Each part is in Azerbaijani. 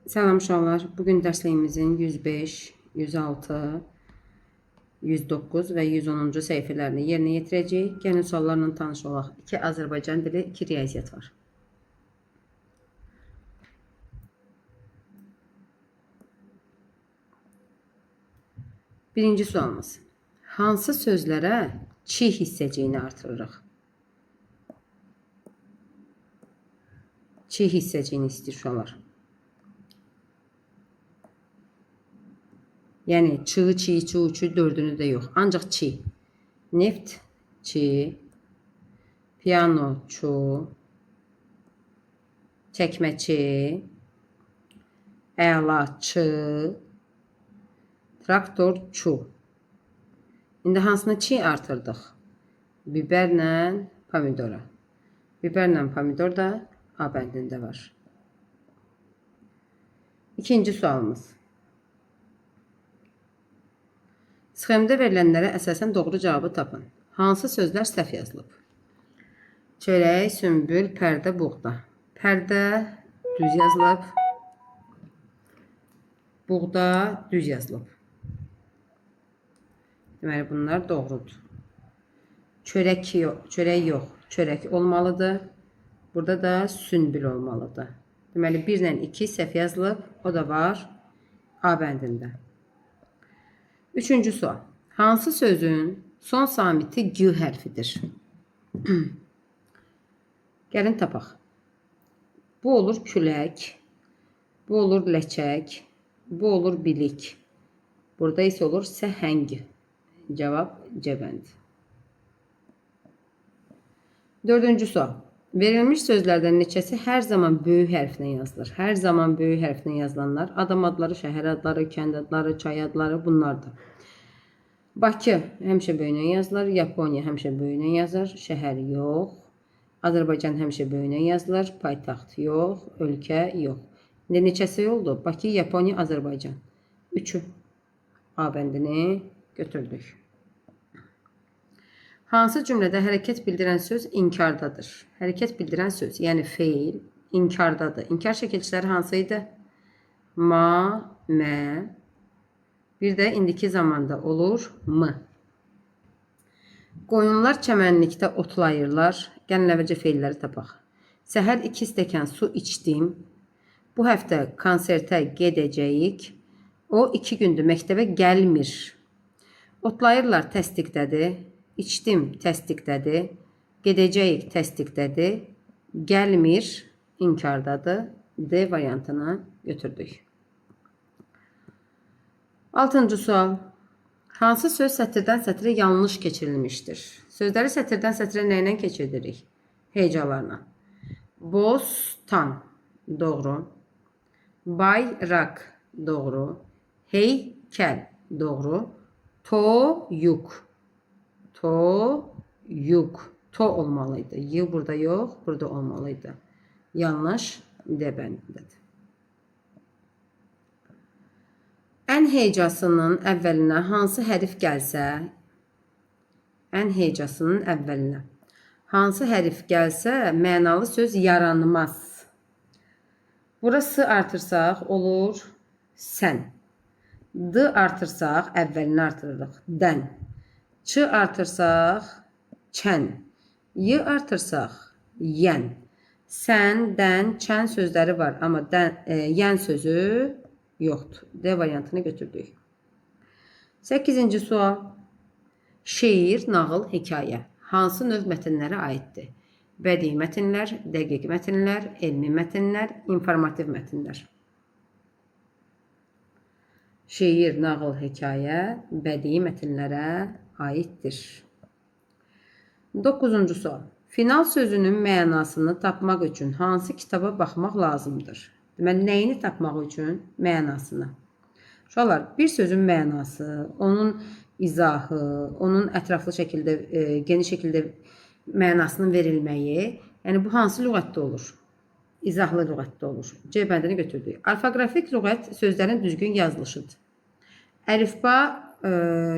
Salam uşaqlar. Bugün dərsliyimizin 105, 106, 109 və 110-cu səhifələrini yerinə yetirəcəyik. Gəlin suallarla tanış olaq. 2 Azərbaycan dili, 2 riyaziyyat var. Birinci sualımız. Hansı sözlərə çi hissəciyini artırırıq? Çi hissəciyini istəyir uşaqlar. Yəni çı, çi, çu, çü dördünü də yox. Ancaq çi. Neft, çi. Piano, çu. Çəkməçi. Əla, çı. Traktor, çu. İndi hansını çi artırdıq? Biberlə pomidora. Biberlə pomidor da A bəndində var. İkinci sualımız. Sxemdə verilənlərə əsasən doğru cavabı tapın. Hansı sözlər səhv yazılıb? Çörək, sümbül, pərdə, buğda. Pərdə düz yazılıb. Buğda düz yazılıb. Deməli bunlar doğrudur. Çörək yox, çörək olmalıdır. Burada da sümbül olmalıdır. Deməli 1 ilə 2 səhv yazılıb. O da var A bəndində. Üçüncü sual. Hansı sözün son samiti G hərfidir? Gəlin tapaq. Bu olur külək. Bu olur ləçək. Bu olur bilik. Burada isə olur səhəng. Cavab C bəndi. Dördüncü sual. Verilmiş sözlərdən neçəsi hər zaman böyük hərflə yazılır? Hər zaman böyük hərflə yazılanlar adam adları, şəhər adları, kənd adları, çay adları bunlardır. Bakı həmişə böyüklə yazılır, Yaponiya həmişə böyüklə yazılır, şəhər yox. Azərbaycan həmişə böyüklə yazılır, paytaxt yox, ölkə yox. İndi neçəsi oldu? Bakı, Yaponiya, Azərbaycan. Üçü. A bəndini götürdük. Hansı cümlədə hərəkət bildirən söz inkardadır? Hərəkət bildirən söz, yəni feil, inkardadır. İnkar şəkilçiləri hansı idi? Ma, mə. Bir də indiki zamanda olur m. Qoyunlar çəmənlikdə otlayırlar. Gəlin əvvəlcə feilləri tapaq. Səhər 2 stəkan su içdim. Bu həftə konsertə gedəcəyik. O 2 gündür məktəbə gəlmir. Otlayırlar təsdiqdədir. İçdim təsdiqdədir. Gedəcəyik təsdiqdədir. Gəlmir inkardadır. D variantını götürdük. 6-cı sual. Hansı söz sətirdən sətrə yanlış keçirilmişdir? Sözləri sətirdən sətrə nə ilə keçiririk? Hecalarla. Bostan. Doğru. Bayraq. Doğru. Heykəl. Doğru. Toyuq. Toyuq. To olmalıydı. Y burada yox, burada olmalıydı. Yanlış D bəndindədir. Ən hecasının əvvəlinə hansı hərf gəlsə, ən hecasının əvvəlinə hansı hərf gəlsə, mənalı söz yaranmaz. Burası artırsaq olur sən. D artırsaq əvvəlini artırırıq. Dən. Ç artırsaq çən. Y artırsaq yen. Sən, dən, çən sözləri var, amma yen sözü yoxdur. D variantını götürdük. 8-ci sual. Şeir, nağıl, hekayə. Hansı növ mətnlərə aiddir? Bədii mətnlər, dəqiq mətnlər, elmi mətnlər, informativ mətnlər. Şeir, nağıl, hekayə bədii mətnlərə aiddir. 9-cu sual. Final sözünün mənasını tapmaq üçün hansı kitaba baxmaq lazımdır? Deməli, nəyini tapmaq üçün? Mənasını. Uşaqlar, bir sözün mənası, onun izahı, onun ətraflı şəkildə, geniş şəkildə mənasının verilməyi, yəni bu hansı lüğətdə olur? İzahlı lüğətdə olur. C bəndini götürdük. Orfoqrafik lüğət sözlərin düzgün yazılışıdır. Əlifba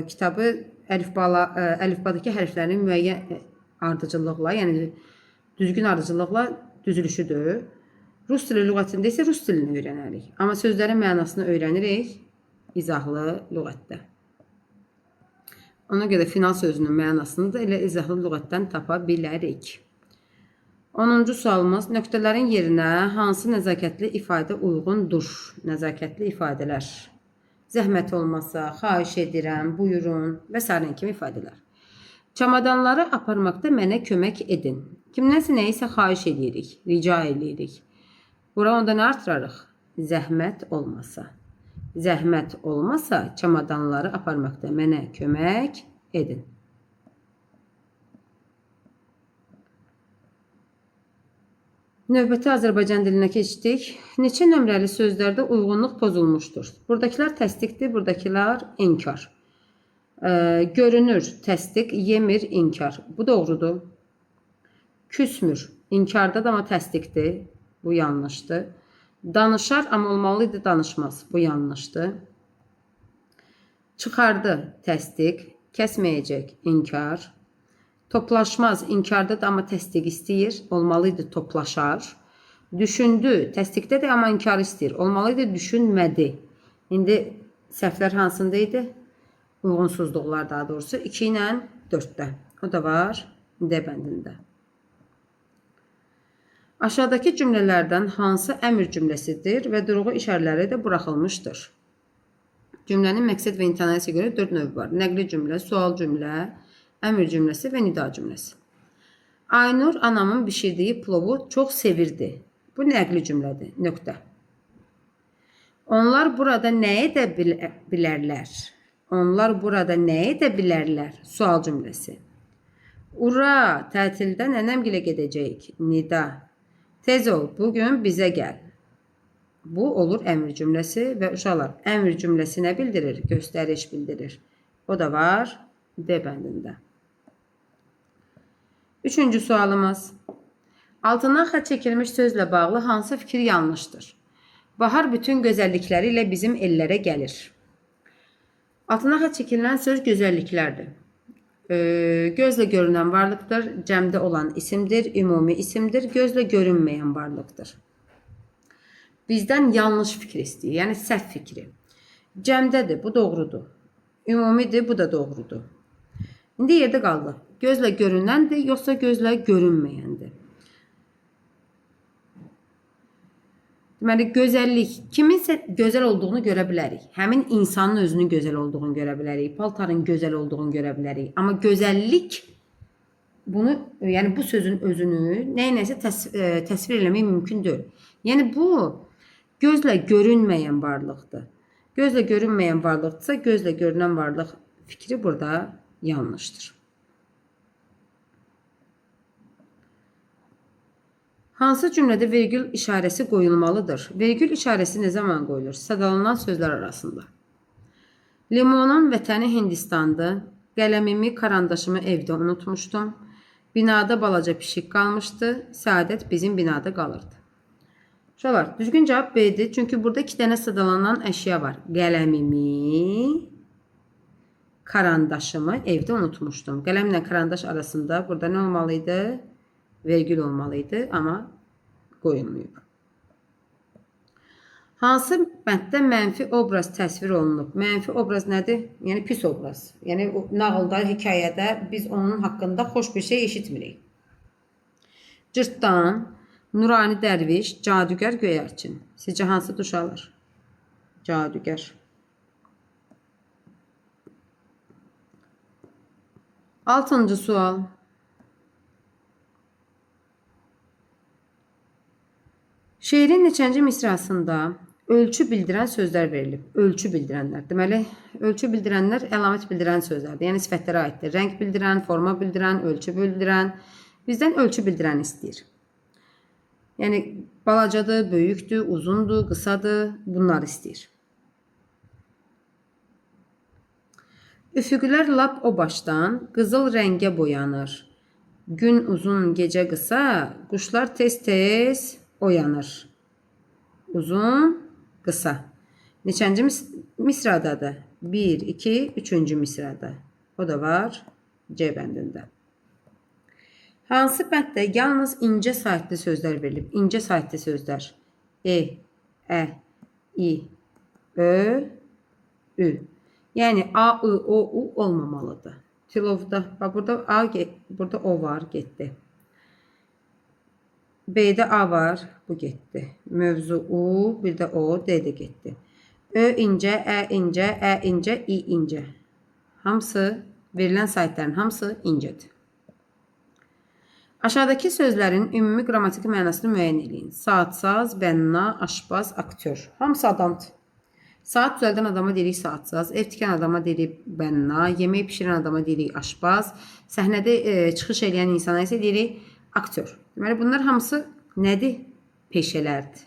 kitabı əlifbadakı hərflərin müəyyən ardıcıllıqla, yəni düzgün ardıcıllıqla düzülüşüdür. Rus dili lüğətində isə rus dilini öyrənərik. Amma sözlərin mənasını öyrənirik izahlı lüğətdə. Ona görə final sözünün mənasını da elə izahlı lüğətdən tapa bilərik. 10-cu sualımız, nöqtələrin yerinə hansı nəzakətli ifadə uyğundur? Nəzakətli ifadələr. Zəhmət olmasa, xahiş edirəm, buyurun və s. kimi ifadələr. Çamadanları aparmaqda mənə kömək edin. Kimdənsə nəyisə xahiş edirik, rica edirik. Bura onda nə artırarıq? Zəhmət olmasa. Zəhmət olmasa, çamadanları aparmaqda mənə kömək edin. Növbəti Azərbaycan dilinə keçdik. Neçə nömrəli sözlərdə uyğunluq pozulmuşdur? Buradakılar təsdiqdir, buradakılar inkar. Görünür, təsdiq, yemir, inkar. Bu doğrudur. Küsmür, inkarda da amma təsdiqdir. Bu yanlışdır. Danışar, amma olmalıydı danışmaz. Bu yanlışdır. Çıxardı, təsdiq. Kəsməyəcək, inkar. Toplaşmaz, inkarda da amma təsdiq istəyir. Olmalıydı toplaşar. Düşündü, təsdiqdə də amma inkar istəyir. Olmalıydı düşünmədi. İndi səhvlər hansındaydı? Uyğunsuzluqlar daha doğrusu 2 ilə 4-də. O da var D bəndində. Aşağıdakı cümlələrdən hansı əmr cümləsidir və durğu işarələri də buraxılmışdır? Cümlənin məqsəd və intonasiyaya görə 4 növ var. Nəqli cümlə, sual cümlə, əmr cümləsi və nida cümləsi. Aynur anamın bişirdiyi plovu çox sevirdi. Bu nəqli cümlədir. Nöqtə. Onlar burada nə edə bilərlər? Onlar burada nə edə bilərlər? Sual cümləsi. Ura, tətildə nənəmgilə gedəcəyik. Nida. Tez ol, bugün bizə gəl. Bu olur əmr cümləsi və uşaqlar, əmr cümləsi nə bildirir? Göstəriş bildirir. O da var D bəndində. 3-cü sualımız. Altından xətt çəkilmiş sözlə bağlı hansı fikir yanlışdır? Bahar bütün gözəllikləri ilə bizim ellərə gəlir. Altından xətt çəkilən söz gözəlliklərdir. Gözlə görünən varlıqdır, cəmdə olan isimdir, ümumi isimdir, gözlə görünməyən varlıqdır. Bizdən yanlış fikir istəyir, yəni səhv fikri. Cəmdədir, bu doğrudur. Ümumidir, bu da doğrudur. İndi yerdə qaldı. Gözlə görünəndir, yoxsa gözlə görünməyəndir? Deməli, gözəllik, kiminsə gözəl olduğunu görə bilərik. Həmin insanın özünün gözəl olduğunu görə bilərik. Paltarın gözəl olduğunu görə bilərik. Amma gözəllik, bunu, yəni bu sözün özünü nəyinəsə təsvir eləmək mümkün deyil. Yəni bu, gözlə görünməyən varlıqdır. Gözlə görünməyən varlıqdırsa, gözlə görünən varlıq fikri burada yanlışdır. Hansı cümlədə vergül işarəsi qoyulmalıdır? Vergül işarəsi nə zaman qoyulur? Sadalanan sözlər arasında. Limonun vətəni Hindistandır. Qələmimi, karandaşımı evdə unutmuşdum. Binada balaca pişik qalmışdı. Səadət bizim binada qalırdı. Uşaqlar, düzgün cavab B-dir. Çünki burada 2 dənə sadalanan əşya var. Qələmimi, karandaşımı evdə unutmuşdum. Qələmlə karandaş arasında burada nə olmalıydı? Vergül olmalıydı, amma qoyulmayıb. Hansı bənddə mənfi obraz təsvir olunub? Mənfi obraz nədir? Yəni pis obraz. Yəni nağılda, hekayədə biz onun haqqında xoş bir şey eşitmirik. Cırtdan, Nurani Dərviş, Cadügər Göyərçin. Sizcə hansı uşaqlar? Cadügər. 6-cı sual. Şeirin neçənci misrasında ölçü bildirən sözlər verilib? Ölçü bildirənlər. Deməli, ölçü bildirənlər əlamət bildirən sözlərdir. Yəni sifətlərə aiddir. Rəng bildirən, forma bildirən, ölçü bildirən. Bizdən ölçü bildirən istəyir. Yəni balacadır, böyükdür, uzundur, qısadır. Bunlar istəyir. Üfüqlər lap o başdan qızıl rəngə boyanır. Gün uzun, gecə qısa, quşlar tez-tez oyanır. Uzun, qısa. Neçənci misradadır? 1, 2, 3-cü misrada. O da var C bəndində. Hansı bənddə yalnız incə saytlı sözlər verilib? İncə saytlı sözlər. e, ə, i, ö, ü. Yəni a, i, o, u olmamalıdır. Tilovda, bax burada burada o var, getdi. B'də A var, bu getdi. Mövzu U, bir də O, D də getdi. Ö incə, Ə incə, Ə incə, İ incə. Hamısı, verilən saytların hamısı incədir. Aşağıdakı sözlərin ümumi qrammatik mənasını müəyyən edin. Saatsaz, bənna, aşpaz, aktyor. Hamısı adamdır. Saat düzəldən adama deyirik saatsaz, ev tikən adama deyirik bənna, yemək pişirən adama deyirik aşpaz, səhnədə çıxış edən insana isə deyirik aktyor. Deməli, bunlar hamısı nədir? Peşələrdir.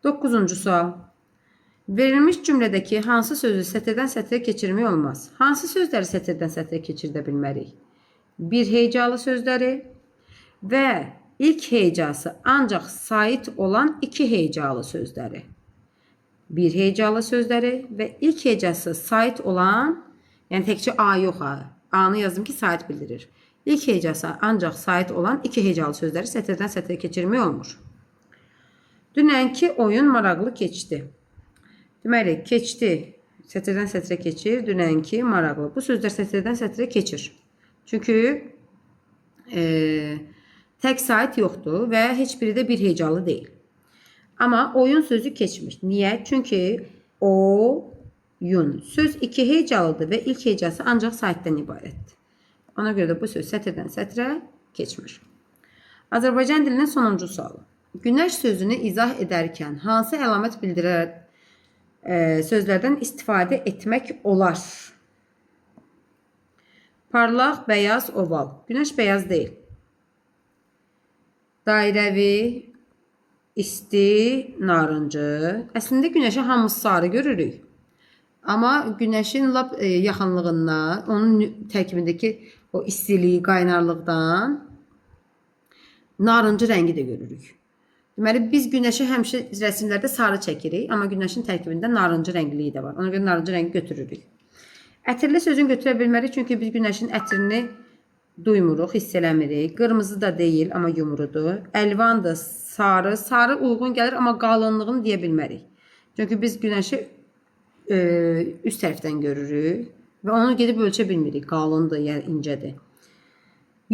9-cu sual. Verilmiş cümlədəki hansı sözü sətirdən sətrə keçirmək olmaz? Hansı sözləri sətirdən sətrə keçirdə bilmərik? Bir hecalı sözləri və ilk hecası ancaq sait olan iki hecalı sözləri. Bir hecalı sözləri və ilk hecası sait olan, yəni təkcə A yox ha. A-nı yazdım ki, sait bildirir. İlk hecası ancaq sait olan iki hecalı sözləri sətirdən sətrə keçirmək olmur. Dünənki oyun maraqlı keçdi. Deməli, keçdi, sətirdən sətrə keçir, dünənki maraqlı. Bu sözlər sətirdən sətrə keçir. Çünki tək sait yoxdur və heç biri də bir hecalı deyil. Amma oyun sözü keçmir. Niyə? Çünki oyun. Söz iki hecalıdır və ilk hecası ancaq saitdən ibarətdir. Ona görə də bu söz sətirdən sətrə keçmir. Azərbaycan dilinin sonuncu sualı. Günəş sözünü izah edərkən hansı əlamət bildirər sözlərdən istifadə etmək olar? Parlaq, bəyaz, oval. Günəş bəyaz deyil. Dairəvi, isti, narıncı. Əslində günəşi hamısı sarı görürük. Amma günəşin lap yaxınlığından, onun tərkibindəki o istiliyi, qaynarlıqdan narıncı rəngi də görürük. Deməli, biz günəşi həmişə rəsmlərdə sarı çəkirik, amma günəşin tərkibində narıncı rəngliyi də var. Ona görə narıncı rəngi götürürük. Ətirli sözünü götürə bilmərik, çünki biz günəşin ətrini duymuruq, hiss eləmirik. Qırmızı da deyil, amma yumrudur. Əlvandır, sarı. Sarı uyğun gəlir, amma qalınlığını deyə bilmərik. Çünki biz günəşi üst tərəfdən görürük və onu gedib ölçə bilmirik. Qalındır, yəni incədir.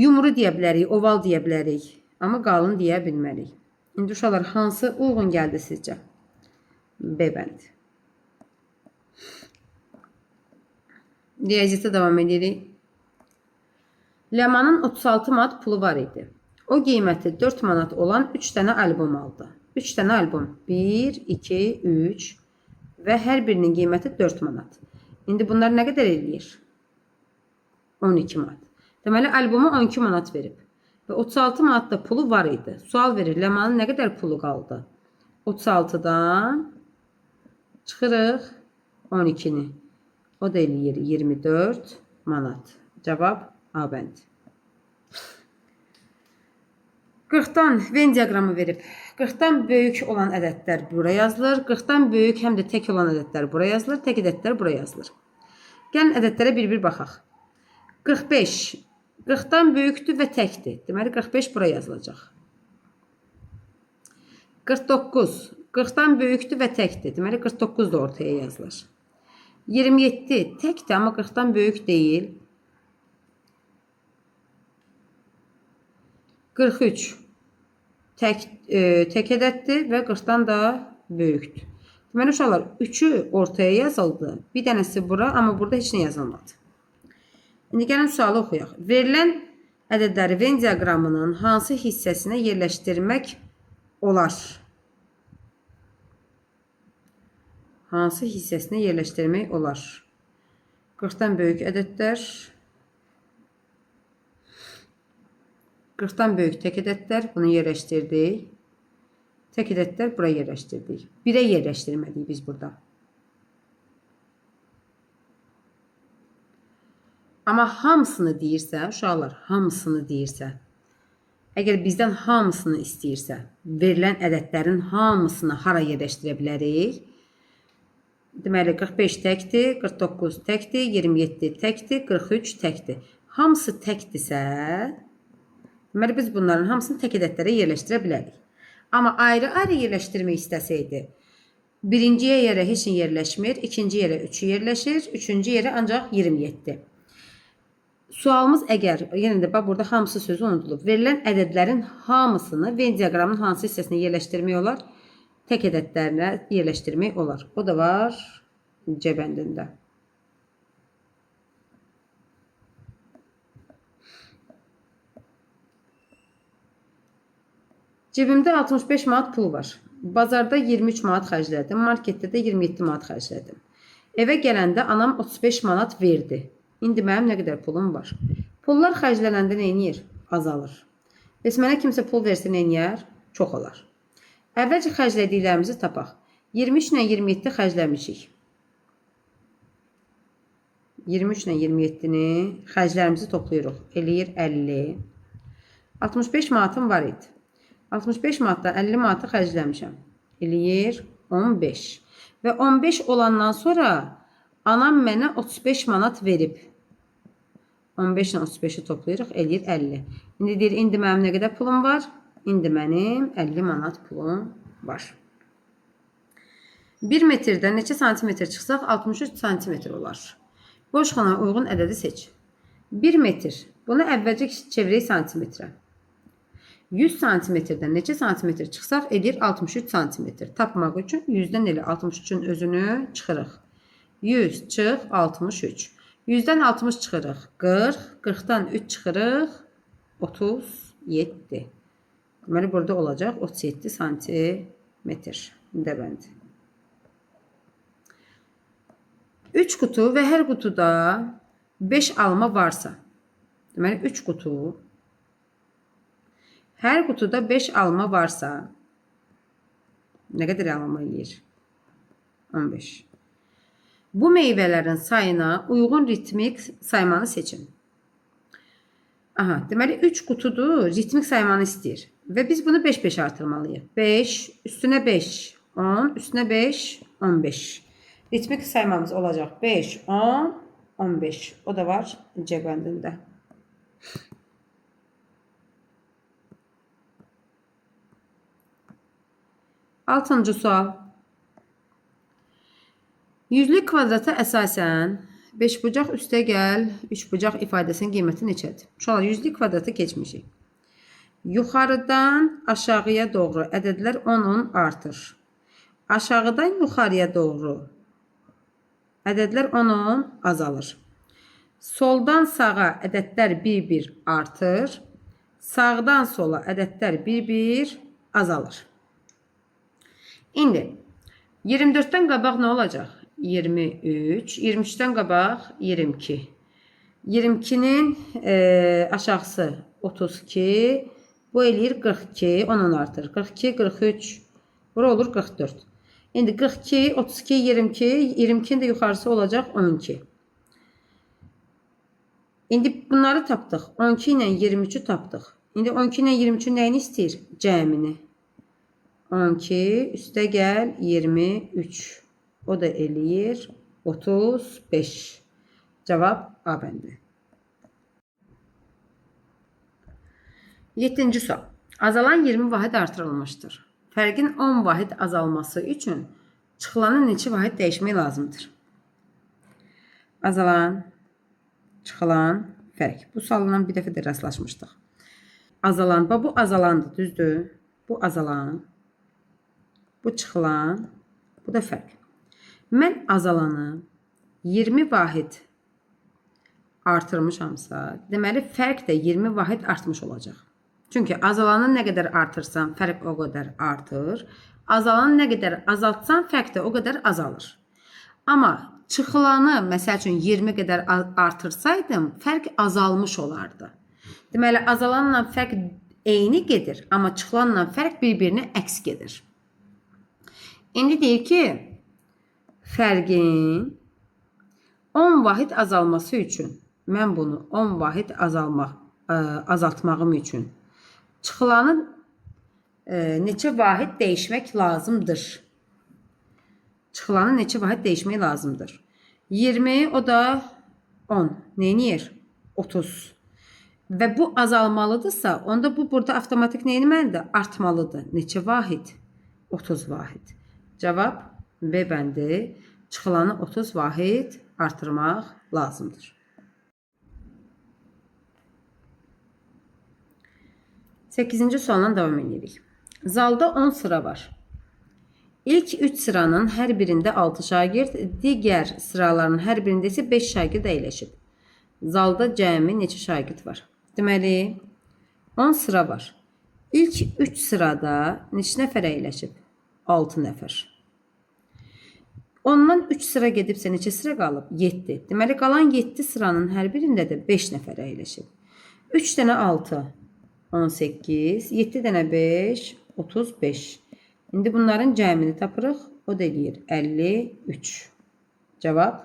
Yumru deyə bilərik, oval deyə bilərik, amma qalın deyə bilmərik. İndi uşaqlar, hansı uyğun gəldi sizcə? B bəndi. Riyaziyyətə davam edirik. Ləmanın 36 manat pulu var idi. O qiyməti 4 manat olan 3 dənə albom aldı. 3 dənə albom. 1, 2, 3 və hər birinin qiyməti 4 manat. İndi bunlar nə qədər eləyir? 12 manat. Deməli, albomu 12 manat verib. Və 36 manat da pulu var idi. Sual verir, Ləmanın nə qədər pulu qaldı? 36-dan çıxırıq 12-ni. O da eləyir 24 manat. Cavab A bəndi. 40-dan Venn diaqramı verib. 40-dan böyük olan ədədlər bura yazılır. 40-dan böyük həm də tək olan ədədlər bura yazılır. Tək ədədlər bura yazılır. Gəlin ədədlərə bir-bir baxaq. 45 40-dan böyükdür və təkdir. Deməli, 45 bura yazılacaq. 49 40-dan böyükdür və təkdir. Deməli, 49 da ortaya yazılır. 27 təkdir, amma 40-dan böyük deyil. 43 tək ədəddir və 40-dan da böyükdür. Deməli, uşaqlar, 3-ü ortaya yazıldı. Bir dənəsi bura, amma burada heç nə yazılmadı. İndi gəlin sualı oxuyaq. Verilən ədədləri Venn diaqramının hansı hissəsinə yerləşdirmək olar? Hansı hissəsinə yerləşdirmək olar? 40-dan böyük ədədlər. 40-dan böyük tək ədədlər. Bunu yerləşdirdik. Tək ədədlər bura yerləşdirdik. 1-ə yerləşdirmədik biz burada. Amma hamısını deyirsə, uşaqlar, hamısını deyirsə, əgər bizdən hamısını istəyirsə, verilən ədədlərin hamısını hara yerləşdirə bilərik? Deməli, 45 təkdir, 49 təkdir, 27 təkdir, 43 təkdir. Hamısı təkdirsə, Deməli, biz bunların hamısını tək ədədlərə yerləşdirə bilərik. Amma ayrı-ayrı yerləşdirmək istəsəydi, birinciyə yerə heç nə yerləşmir, ikinci yerə 3 yerləşir, üçüncü yerə ancaq 27. Sualımız əgər, yenə də burada hamısı sözü unudulub, verilən ədədlərin hamısını Venn diaqramının hansı hissəsinə yerləşdirmək olar? Tək ədədlərinə yerləşdirmək olar. O da var C bəndində. Cebimdə 65 manat pul var. Bazarda 23 manat xərclədim. Marketdə də 27 manat xərclədim. Evə gələndə anam 35 manat verdi. İndi mənim nə qədər pulum var? Pullar xərclənəndə nə edir? Azalır. Bəs mənə kimsə pul versə nə edir? Çox olar. Əvvəlcə xərclədiklərimizi tapaq. 23 ilə 27 xərcləmişik. 23 ilə 27-ni xərclərimizi toplayırıq. Eləyir 50. 65 manatım var idi. 65 manatdan 50 manatı xərcləmişəm. Eləyir 15. Və 15 olandan sonra anam mənə 35 manat verib. 15 ilə 35-i toplayırıq, eləyir 50. İndi deyir, indi mənim nə qədər pulum var? İndi mənim 50 manat pulum var. 1 metrdən neçə santimetr çıxsaq 63 santimetr olar. Boşxana uyğun ədədi seç. 1 metr. Bunu əvvəlcə çevirək santimetrə. 100 santimetrdən neçə santimetr çıxsaq edir 63 santimetr. Tapmaq üçün 100-dən elə 63-ün özünü çıxırıq. 100 çıx 63. 100-dən 60 çıxırıq 40. 40-dan 3 çıxırıq 37. Deməli, burada olacaq 37 santimetr. Dəbənd. 3 qutu və hər qutuda 5 alma varsa, deməli 3 qutu, hər qutuda 5 alma varsa, nə qədər alma eləyir? 15. Bu meyvələrin sayına uyğun ritmik saymanı seçin. Aha, deməli 3 qutudur, ritmik saymanı istəyir. Və biz bunu 5-5 artırmalıyıq. 5, üstünə 5, 10, üstünə 5, 15. Ritmik saymamız olacaq 5, 10, 15. O da var C bəndində. Altıncı sual. Yüzlük kvadrata əsasən 5 bucaq üstə gəl 3 bucaq ifadəsinin qiyməti neçədir? Uşaqlar, yüzlük kvadratı keçmişik. Yuxarıdan aşağıya doğru ədədlər 10-10 artır. Aşağıdan yuxarıya doğru ədədlər 10-10 azalır. Soldan sağa ədədlər 1-1 artır. Sağdan sola ədədlər 1-1 azalır. İndi 24-dən qabaq nə olacaq? 23. 23-dən qabaq 22. 22-nin aşağısı 32. Bu eləyir 42. 10 artır. 42, 43. Bura olur 44. İndi 42, 32, 22. 22'nin də yuxarısı olacaq 12. İndi bunları tapdıq. 12 ilə 23'ü tapdıq. İndi 12 ilə 23'ün nəyini istəyir? Cəmini. 12 üstə gəl 23. O da eləyir 35. Cavab A bəndi. 7-ci sual. Azalan 20 vahid artırılmışdır. Fərqin 10 vahid azalması üçün çıxılanın neçə vahid dəyişmək lazımdır? Azalan, çıxılan, fərq. Bu sualdan bir dəfə də rastlaşmışdıq. Azalan, bu azalandır, düzdür? Bu azalan, bu çıxılan, bu da fərq. Mən azalanı 20 vahid artırmışamsa, deməli fərq də 20 vahid artmış olacaq. Çünki azalanı nə qədər artırsan, fərq o qədər artır. Azalanı nə qədər azaltsan, fərq də o qədər azalır. Amma çıxılanı, məsəl üçün 20 qədər artırsaydım, fərq azalmış olardı. Deməli, azalanla fərq eyni gedir, amma çıxılanla fərq bir-birinə əks gedir. İndi deyir ki, fərqin 10 vahid azalması üçün, mən bunu 10 vahid azaltmağım üçün çıxılanın neçə vahid dəyişmək lazımdır? Çıxılanı neçə vahid dəyişmək lazımdır? 20, o da 10. Neyniyir? 30. və bu azalmalıdırsa, onda bu burada avtomatik nə etməlidir? Artmalıdır. Neçə vahid? 30 vahid. Cavab B bəndi. Çıxılanı 30 vahid artırmaq lazımdır. 8-ci sualdan davam edirik. Zalda 10 sıra var. İlk 3 sıranın hər birində 6 şagird, digər sıraların hər birində isə 5 şagird əyləşib. Zalda cəmi neçə şagird var? Deməli, 10 sıra var. İlk 3 sırada neçə nəfər əyləşib? 6 nəfər. Ondan 3 sıra gedibsə neçə sıra qalıb? 7. Deməli, qalan 7 sıranın hər birində də 5 nəfər əyləşib. 3 dənə 6, 18, 7 dənə 5, 35. İndi bunların cəmini tapırıq. O da eləyir 53. Cavab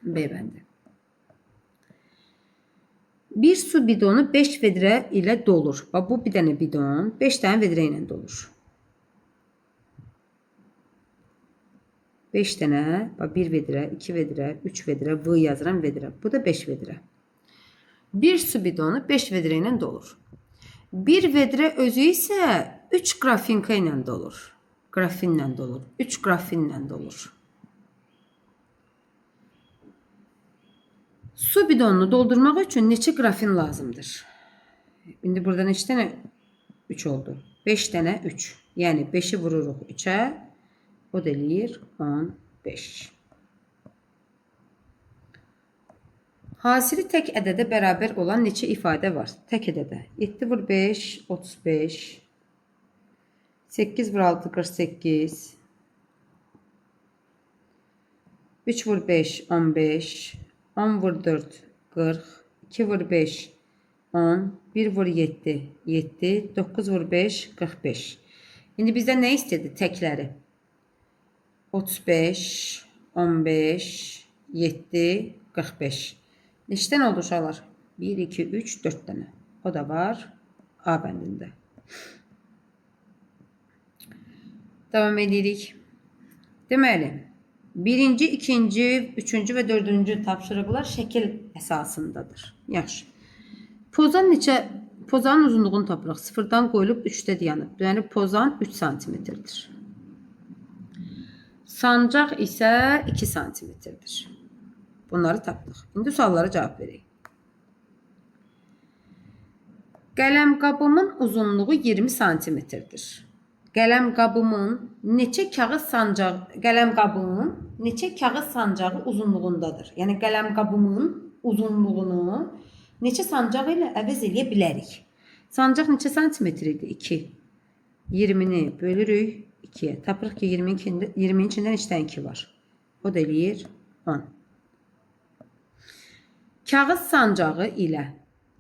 B bəndi. Bir su bidonu 5 vedrə ilə dolur. Bu bir dənə bidon 5 dənə vedrə ilə dolur. 5 dənə, 1 vedrə, 2 vedrə, 3 vedrə, V yazıram vedrə. Bu da 5 vedrə. Bir su bidonu 5 vedrə ilə dolur. Bir vedrə özü isə 3 qrafinka ilə dolur. Qrafinlə dolur. 3 qrafinlə dolur. Su bidonunu doldurmaq üçün neçə qrafin lazımdır? İndi burada neçə dənə 3 oldu? 5 dənə 3. Yəni 5-i vururuq 3-ə. O da eləyir 15. Hasili tək ədədə bərabər olan neçə ifadə var? Tək ədədə. 7 vur 5, 35. 8 vur 6, 48. 3 vur 5, 15. 10 vur 4, 40. 2 vur 5, 10. 1 vur 7, 7. 9 vur 5, 45. İndi bizdən nə istedi? Təkləri. 35, 15, 7, 45. Neçdən oldu uşaqlar? 1, 2, 3, 4 dənə. O da var A bəndində. Davam edirik. Deməli, birinci, ikinci, üçüncü və dördüncü tapşırıqlar şəkil əsasındadır. Yaxşı. Pozanın uzunluğunu tapırıq. 0-dan qoyulub 3-də dayanıb. Deməli, pozan 3 santimetrdir. Sancaq isə 2 santimetrdir. Bunları tapdıq. İndi suallara cavab verək. Qələmqabımın uzunluğu 20 santimetrdir. Qələmqabımın neçə kağız sancağı uzunluğundadır? Yəni qələmqabımın uzunluğunu neçə sancaq ilə əvəz eləyə bilərik? Sancaq neçə santimetr idi? 2. 20-ni bölürük 2-yə. Tapırıq ki, 20-nin içində neçədən 2 var? O da eləyir 10. Kağız sancağı ilə,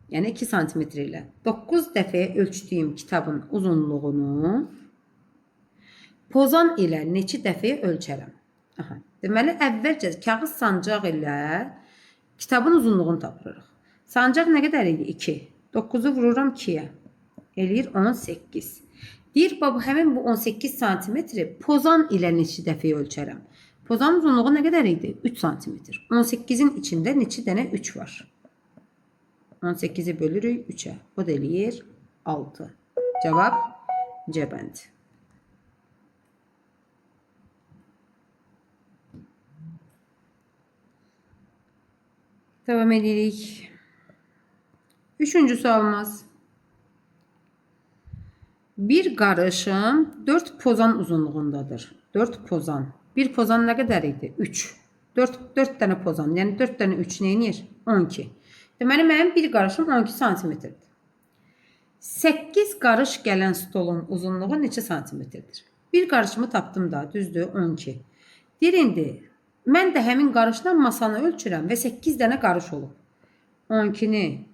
yəni 2 santimetr ilə 9 dəfəyə ölçdüyüm kitabın uzunluğunu pozan ilə neçə dəfəyə ölçərəm? Deməli, əvvəlcə kağız sancaq ilə kitabın uzunluğunu tapırıq. Sancaq nə qədər idi? 2. 9-u vururam 2-yə. Eləyir 18. Deyir, həmin bu 18 santimetri pozan ilə neçə dəfəyə ölçərəm? Pozanın uzunluğu nə qədər idi? 3 santimetr. 18-in içində neçə dənə 3 var? 18-i bölürük 3-ə. O da eləyir 6. Cavab C bəndi. Devam edirik. Üçüncü sualımız. Bir qarışım 4 pozan uzunluğundadır. 4 pozan. Bir pozan nə qədər idi? 3. 4 dənə pozan. Yəni 4 dənə 3 nə edir? 12. Deməli, mənim bir qarışım 12 santimetrdir. 8 qarış gələn stolun uzunluğu neçə santimetrdir? Bir qarışımı tapdım da, düzdür, 12. Deyir, indi, mən də həmin qarışla masanı ölçürəm və 8 dənə qarış olub. 12-ni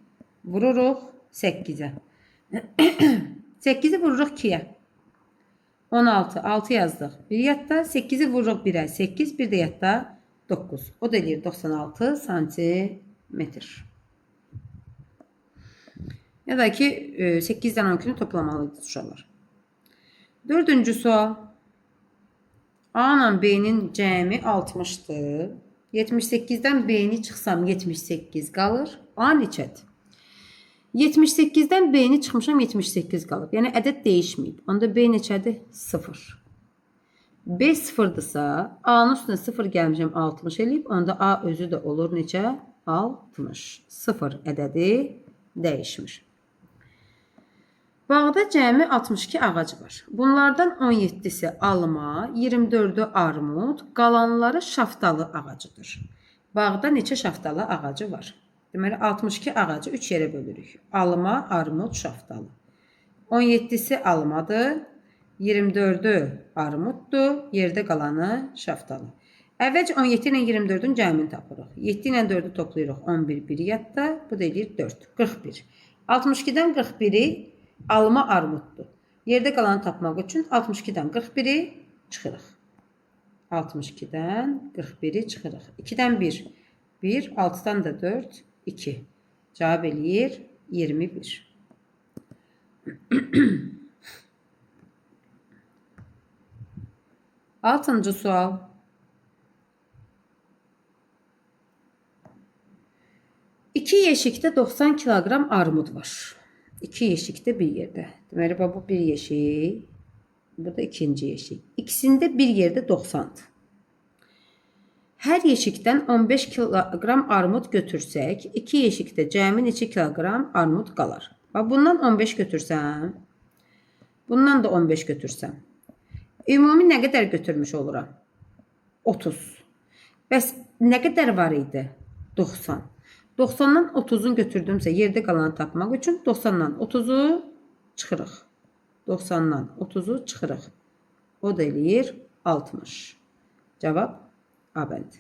vururuq 8-ə. 8-i vururuq 2-yə. 16, 6 yazdıq. Bir yadda 8-i vururuq 1-ə. 8, bir də yadda 9. O da eləyir 96 santimetr. Ya da ki 8-dən 12-ni toplamalıydı uşaqlar. Dördüncü sual. A ilə B-nin cəmi 60-dır. 78-dən B-ni çıxsam 78 qalır. A neçədir? 78-dən B-ni çıxmışam, 78 qalıb. Yəni ədəd dəyişməyib. Onda B neçədir? 0. B 0-dırsa, A-nın üstünə 0 gəlmişəm, 60 eləyib. Onda A özü də olur neçə? 60. 0 ədədi dəyişmir. Bağda cəmi 62 ağacı var. Bunlardan 17-si alma, 24-ü armud, qalanları şaftalı ağacıdır. Bağda neçə şaftalı ağacı var? Deməli, 62 ağacı 3 yerə bölürük. Alma, armud, şaftalı. 17-si almadır, 24-ü armuddur, yerdə qalanı şaftalı. Əvvəlcə 17 ilə 24-ün cəmini tapırıq. 7 ilə 4-ü toplayırıq, 11, 1 yadda, bu da edir 4, 41. 62-dən 41-i alma, armuddur. Yerdə qalanı tapmaq üçün 62-dən 41-i çıxırıq. 62-dən 41-i çıxırıq. 2-dən 1, 1, 6-dan da 4, 2. Cavab eləyir 21. Altıncı sual. İki yeşikdə 90 kilogram armud var. İki yeşikdə bir yerdə. Deməli, bu bir yeşik, bu da ikinci yeşik. İkisində bir yerdə 90-dır. Hər yeşikdən 15 kilogram armud götürsək, 2 yeşikdə cəmi neçə kilogram armud qalar? Bundan 15 götürsəm, bundan da 15 götürsəm, ümumi nə qədər götürmüş oluram? 30. Bəs nə qədər var idi? 90. 90-dan 30-un götürdümsə, yerdə qalanı tapmaq üçün 90-dan 30-u çıxırıq. 90-dan 30-u çıxırıq. O da eləyir 60. Cavab A bəndi.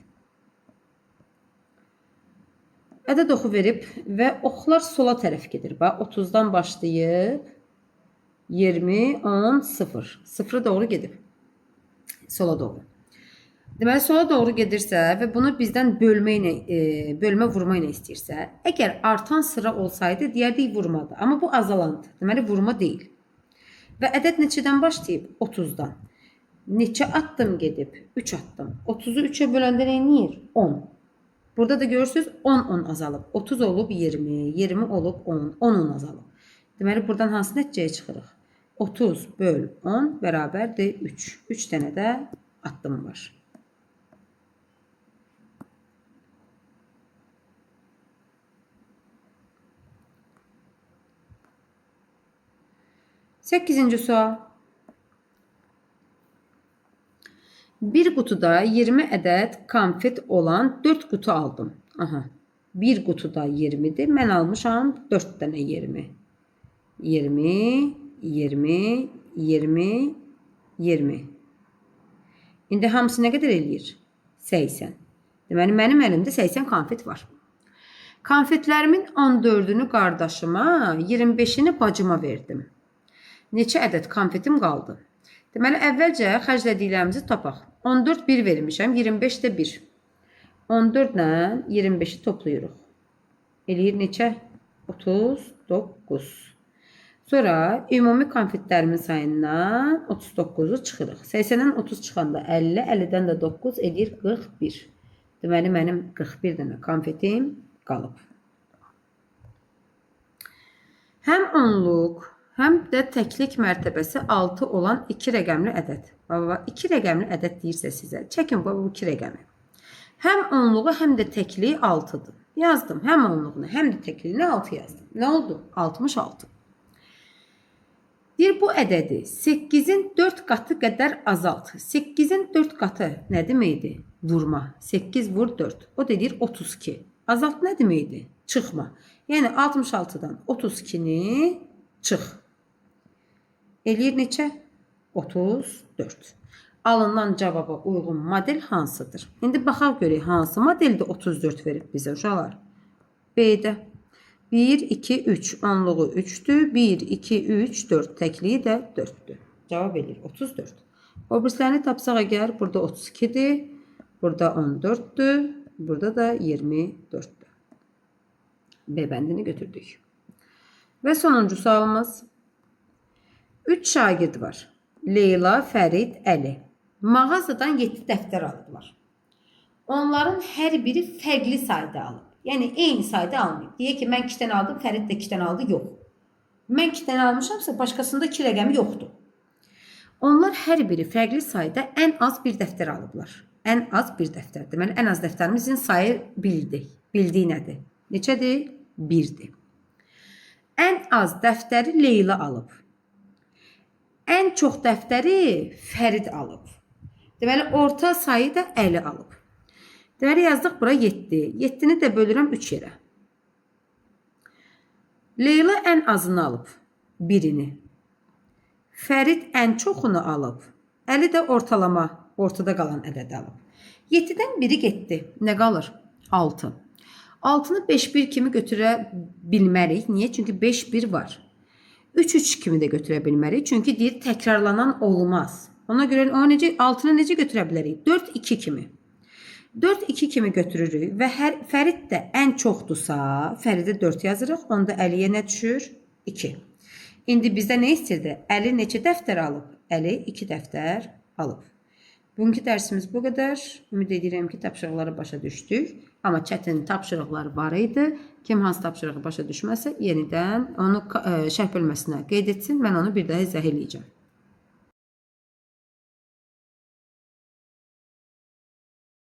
Ədəd oxu verib və oxlar sola tərəf gedir. 30-dan başlayıb 20, 10, 0. 0-a doğru gedib. Sola doğru. Deməli, sola doğru gedirsə və bunu bizdən bölmə vurma ilə istəyirsə, əgər artan sıra olsaydı, deyərdik vurmadır. Amma bu azalandır. Deməli, vurma deyil. Və ədəd neçədən başlayıb? 30-dan. Neçə addım gedib? 3 addım. 30-u 3-ə böləndə nə edir? 10. Burada da görürsünüz 10 azalıb. 30 olub 20, 20 olub 10, 10 azalıb. Deməli, buradan hansı nəticəyə çıxırıq? 30 böl 10 bərabərdir 3. 3 dənə də addım var. Səkkizinci sual. Bir qutuda 20 ədəd konfet olan 4 qutu aldım. Aha. Bir qutuda 20-dir. Mən almışam 4 dənə 20. 20, 20, 20, 20. İndi hamısı nə qədər eləyir? 80. Deməli, mənim əlimdə 80 konfet var. Konfetlərimin 14-ünü qardaşıma, 25-ini bacıma verdim. Neçə ədəd konfetim qaldı? Deməli, əvvəlcə xərclədiklərimizi tapaq. 14 1 vermişəm, 25 də 1. 14 ilə 25-i toplayırıq. Eləyir neçə? 39. Sonra ümumi konfetlərimin sayından 39-u çıxırıq. 80-dən 30 çıxanda 50, 50-dən də 9 eləyir 41. Deməli, mənim 41 dənə konfetim qalıb. Həm onluq, həm də təklik mərtəbəsi 6 olan 2 rəqəmli ədəd. 2 rəqəmli ədəd deyirsə sizə, çəkin bu 2 rəqəmi. Həm onluğu, həm də təkliyi 6-dır. Yazdım, həm onluğunu, həm də təkliyini 6 yazdım. Nə oldu? 66. Deyir, bu ədədi 8-in 4 qatı qədər azalt. 8-in 4 qatı nə deməkdir? Vurma. 8 vur 4. O deyir 32. Azalt nə deməkdir? Çıxma. Yəni 66-dan 32-ni çıx. Eləyir neçə? 34. Alınan cavaba uyğun model hansıdır? İndi baxaq görək hansı modeldə 34 verib bizə uşaqlar. B-də 1, 2, 3 onluğu 3'dür. 1, 2, 3, 4 təkliyi də 4'dür. Cavab edir 34. O birislərini tapsaq əgər burada 32'dir. Burada 14'dür. Burada da 24'dür. B bəndini götürdük. Və sonuncu sualımız. 3 şagird var. Leyla, Fərid, Əli. Mağazadan 7 dəftər alıblar. Onların hər biri fərqli sayda alıb. Yəni eyni sayda almayıb. Deyək ki, mən 2-dən aldım, Fərid də 2-dən aldı, yox. Mən 2-dən almışamsa, başqasında 2 rəqəmi yoxdur. Onlar hər biri fərqli sayda ən az bir dəftər alıblar. Ən az bir dəftər. Deməli, ən az dəftərimizin sayı bildik. Bildiyi nədir? Neçədir? 1-dir. Ən az dəftəri Leyla alıb. Ən çox dəftəri Fərid alıb. Deməli, orta sayı da Əli alıb. Deməli, yazdıq bura 7. 7-ni də bölürəm 3 yerə. Leyla ən azını alıb. 1-ini. Fərid ən çoxunu alıb. Əli də ortalama, ortada qalan ədədi alıb. 7-dən biri getdi. Nə qalır? 6. 6-nı 5-1 kimi götürə bilmərik. Niyə? Çünki 5-1 var. 3-3 kimi də götürə bilmərik. Çünki deyir, təkrarlanan olmaz. Ona görə 6-nı necə götürə bilərik? 4-2 kimi. 4-2 kimi götürürük və Fərid də ən çoxdursa, Fəridə 4 yazırıq. Onda Əliyə nə düşür? 2. İndi bizdə nə istirdi? Əli neçə dəftər alıb? Əli 2 dəftər alıb. Bugünkü dərsimiz bu qədər. Ümid edirəm ki, tapşırıqları başa düşdük. Amma çətin tapşırıqlar var idi. Kim hansı tapşırığı başa düşməsə, yenidən onu şərh bölməsinə qeyd etsin. Mən onu bir daha izah eləyəcəm.